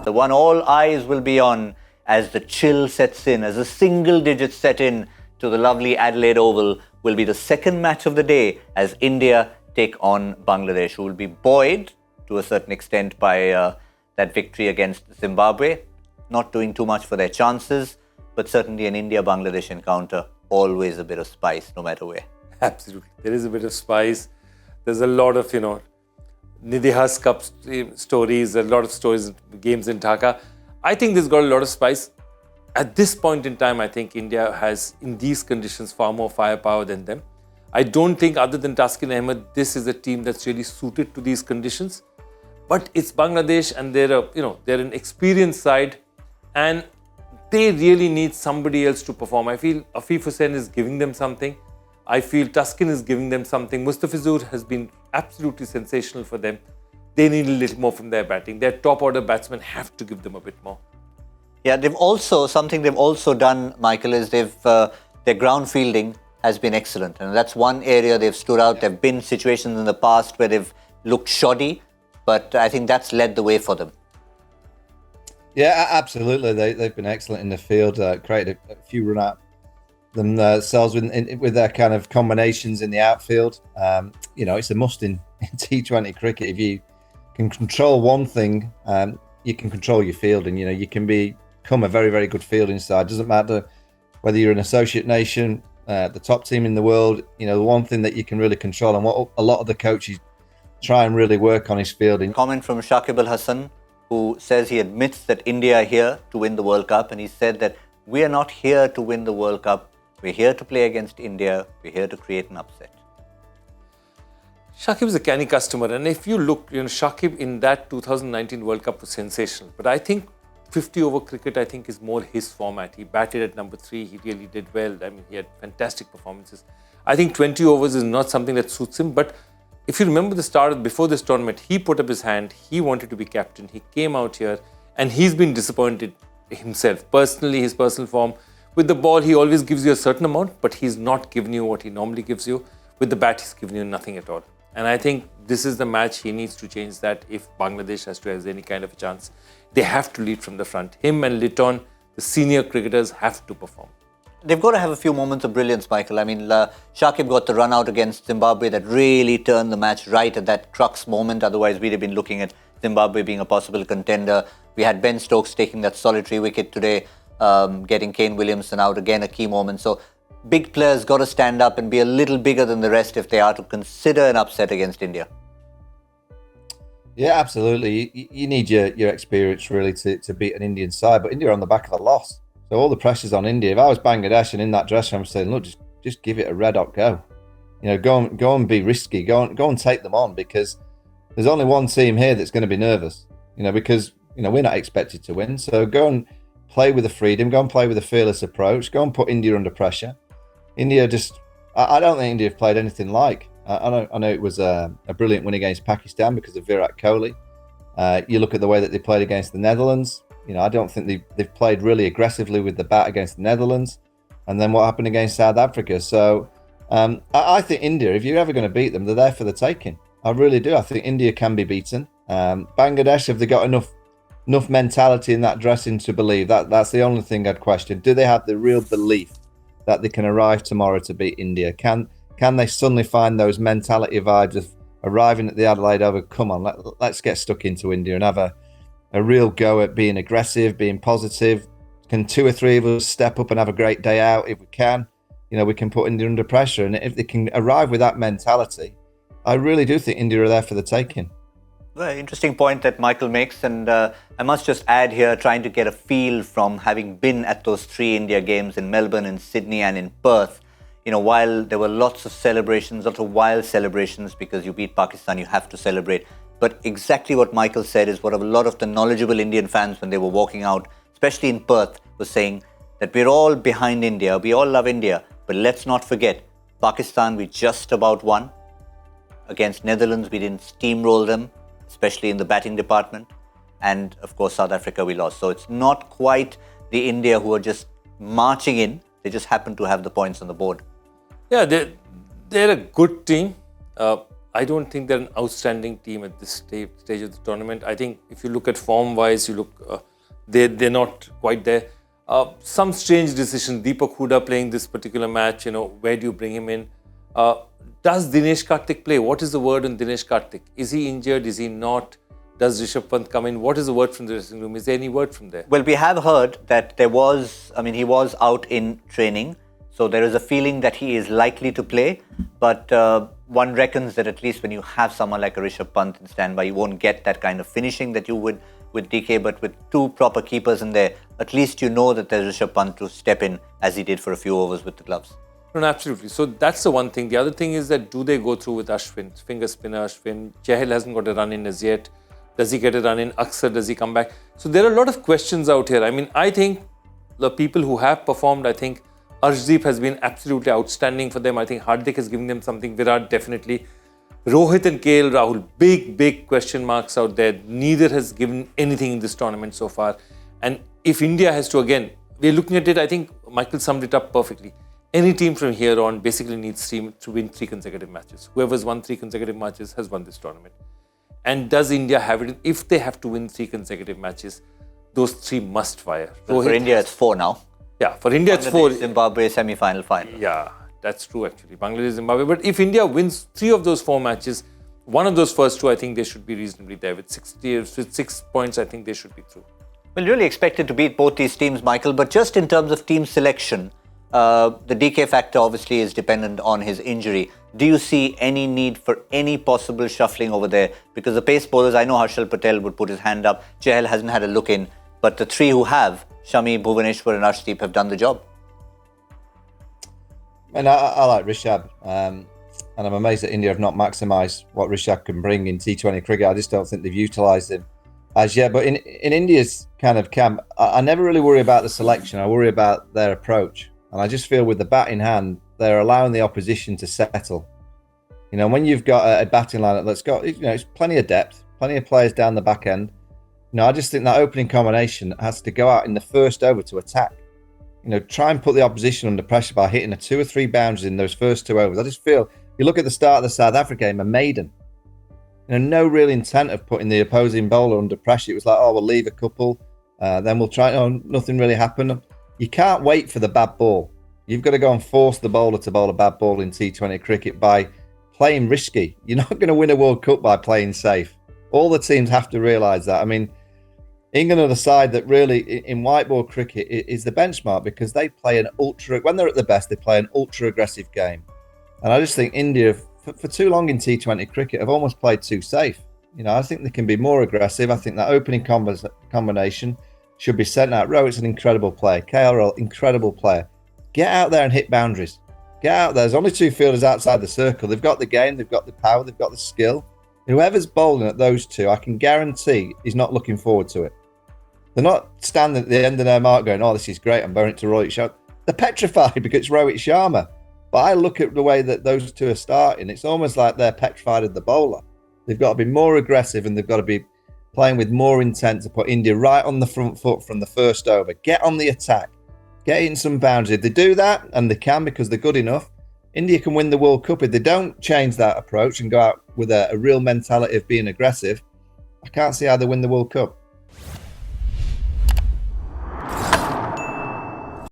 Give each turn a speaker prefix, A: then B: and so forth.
A: The one all eyes will be on as the chill sets in, as a single digit set in to the lovely Adelaide Oval, will be the second match of the day as India take on Bangladesh, who will be buoyed to a certain extent by that victory against Zimbabwe. Not doing too much for their chances, but certainly an India-Bangladesh encounter, always a bit of spice, no matter where.
B: Absolutely. There is a bit of spice. There's a lot of, Nidhiha's Cup stories, a lot of stories, games in Dhaka. I think this got a lot of spice. At this point in time, I think India has, in these conditions, far more firepower than them. I don't think, other than Taskin Ahmed, this is a team that's really suited to these conditions. But it's Bangladesh, and they're an experienced side, and they really need somebody else to perform. I feel Afif Hussain is giving them something. I feel Taskin is giving them something. Mustafizur has been absolutely sensational for them. They need a little more from their batting. Their top order batsmen have to give them a bit more.
A: Yeah, something they've also done, Michael, is their ground fielding has been excellent. And that's one area they've stood out. There have been situations in the past where they've looked shoddy, but I think that's led the way for them.
C: Yeah, absolutely. They've been excellent in the field, created a few run out themselves with their kind of combinations in the outfield. It's a must in T20 cricket. If you can control one thing, you can control your fielding. You can become a very, very good fielding side. Doesn't matter whether you're an associate nation, the top team in the world. The one thing that you can really control, and what a lot of the coaches try and really work on is fielding.
A: Comment from Shakib Al Hasan, who says he admits that India are here to win the World Cup, and he said that we are not here to win the World Cup. We're here to play against India. We're here to create an upset.
B: Shakib is a canny customer, and if you look, Shakib in that 2019 World Cup was sensational. But I think 50-over cricket, I think, is more his format. He batted at number 3. He really did well. I mean, he had fantastic performances. I think 20 overs is not something that suits him. But if you remember the start before this tournament, he put up his hand. He wanted to be captain. He came out here, and he's been disappointed himself. Personally, his personal form. With the ball, he always gives you a certain amount, but he's not given you what he normally gives you. With the bat, he's given you nothing at all. And I think this is the match he needs to change that if Bangladesh has any kind of a chance. They have to lead from the front. Him and Litton, the senior cricketers, have to perform.
A: They've got to have a few moments of brilliance, Michael. I mean, Shakib got the run out against Zimbabwe that really turned the match right at that crux moment. Otherwise, we'd have been looking at Zimbabwe being a possible contender. We had Ben Stokes taking that solitary wicket today, getting Kane Williamson out, again a key moment. So big players got to stand up and be a little bigger than the rest if they are to consider an upset against India.
C: Yeah, absolutely. You need your experience really to beat an Indian side, but India are on the back of a loss. So all the pressure's on India. If I was Bangladesh and in that dressing room, I'm saying, look, just give it a red hot go. Go and be risky. Go and take them on, because there's only one team here that's going to be nervous. Because we're not expected to win. So go and play with the freedom. Go and play with a fearless approach. Go and put India under pressure. India I don't think India have played anything like. I know it was a brilliant win against Pakistan because of Virat Kohli. You look at the way that they played against the Netherlands. I don't think they've played really aggressively with the bat against the Netherlands. And then what happened against South Africa? So I think India, if you're ever going to beat them, they're there for the taking. I really do. I think India can be beaten. Bangladesh, have they got enough mentality in that dressing to believe that? That's the only thing I'd question. Do they have the real belief that they can arrive tomorrow to beat India? Can they suddenly find those mentality vibes of arriving at the Adelaide Oval? Come on, let's get stuck into India and have a real go at being aggressive, being positive. Can 2 or 3 of us step up and have a great day out? If we can, we can put India under pressure. And if they can arrive with that mentality, I really do think India are there for the taking.
A: Very interesting point that Michael makes, and I must just add here, trying to get a feel from having been at those 3 India games in Melbourne, in Sydney and in Perth. While there were lots of celebrations, lots of wild celebrations, because you beat Pakistan, you have to celebrate. But exactly what Michael said is what a lot of the knowledgeable Indian fans, when they were walking out, especially in Perth, were saying that we're all behind India, we all love India, but let's not forget, Pakistan, we just about won. Against Netherlands, we didn't steamroll them, especially in the batting department. And of course, South Africa, we lost. So it's not quite the India who are just marching in. They just happen to have the points on the board.
B: Yeah, they're a good team. I don't think they're an outstanding team at this stage of the tournament. I think if you look at form-wise, you look, they're not quite there. Some strange decision. Deepak Hooda playing this particular match, where do you bring him in? Does Dinesh Karthik play? What is the word on Dinesh Karthik? Is he injured? Is he not? Does Rishabh Pant come in? What is the word from the dressing room? Is there any word from there?
A: Well, we have heard that he was out in training. So there is a feeling that he is likely to play. But one reckons that at least when you have someone like a Rishabh Pant in standby, you won't get that kind of finishing that you would with DK. But with two proper keepers in there, at least you know that there's Rishabh Pant to step in as he did for a few overs with the gloves.
B: No, absolutely. So that's the one thing. The other thing is that do they go through with Ashwin? Finger spinner Ashwin. Chahal hasn't got a run in as yet. Does he get a run in? Aksar, does he come back? So there are a lot of questions out here. I mean, I think the people who have performed, I think Arshdeep has been absolutely outstanding for them. I think Hardik has given them something. Virat definitely. Rohit and KL Rahul, big question marks out there. Neither has given anything in this tournament so far. And if India has to, again, we're looking at it, I think Michael summed it up perfectly. Any team from here on basically needs to win 3 consecutive matches. Whoever's won 3 consecutive matches has won this tournament. And does India have it? If they have to win 3 consecutive matches, those 3 must fire.
A: Well, for India, it's 4 now.
B: Yeah, for India, it's 4.
A: Zimbabwe semi-final, final.
B: Yeah, that's true actually. Bangladesh, Zimbabwe. But if India wins 3 of those 4 matches, one of those first 2, I think they should be reasonably there. With 6 points, I think they should be through.
A: Well, really expected to beat both these teams, Michael. But just in terms of team selection, the DK factor obviously is dependent on his injury. Do you see any need for any possible shuffling over there? Because the pace bowlers, I know Harshal Patel would put his hand up. Chahal hasn't had a look in. But the 3 who have, Shami, Bhuvaneshwar and Arshdeep, have done the job.
C: And I like Rishabh. And I'm amazed that India have not maximised what Rishabh can bring in T20 cricket. I just don't think they've utilised him as yet. But in India's kind of camp, I never really worry about the selection. I worry about their approach. And I just feel with the bat in hand, they're allowing the opposition to settle. When you've got a batting lineup that's got, it's plenty of depth, plenty of players down the back end. I just think that opening combination has to go out in the first over to attack. Try and put the opposition under pressure by hitting a 2 or 3 boundaries in those first 2 overs. I just feel, you look at the start of the South Africa game, a maiden. No real intent of putting the opposing bowler under pressure. It was like, we'll leave a couple, then we'll try. Nothing really happened. You can't wait for the bad ball. You've got to go and force the bowler to bowl a bad ball in T20 cricket by playing risky. You're not going to win a World Cup by playing safe. All the teams have to realise that. I mean, England are the side that really, in white ball cricket, is the benchmark because they play when they're at the best, they play an ultra-aggressive game. And I just think India, for too long in T20 cricket, have almost played too safe. I think they can be more aggressive. I think that opening combination should be sent out. Rohit's an incredible player. KL, incredible player. Get out there and hit boundaries. Get out there. There's only 2 fielders outside the circle. They've got the game, they've got the power, they've got the skill. Whoever's bowling at those 2, I can guarantee is not looking forward to it. They're not standing at the end of their mark going, this is great, I'm bowling it to Rohit Sharma. They're petrified because it's Rohit Sharma. But I look at the way that those 2 are starting, it's almost like they're petrified of the bowler. They've got to be more aggressive and they've got to be playing with more intent to put India right on the front foot from the first over. Get on the attack. Get in some boundaries. If they do that, and they can because they're good enough, India can win the World Cup. If they don't change that approach and go out with a real mentality of being aggressive, I can't see how they win the World Cup.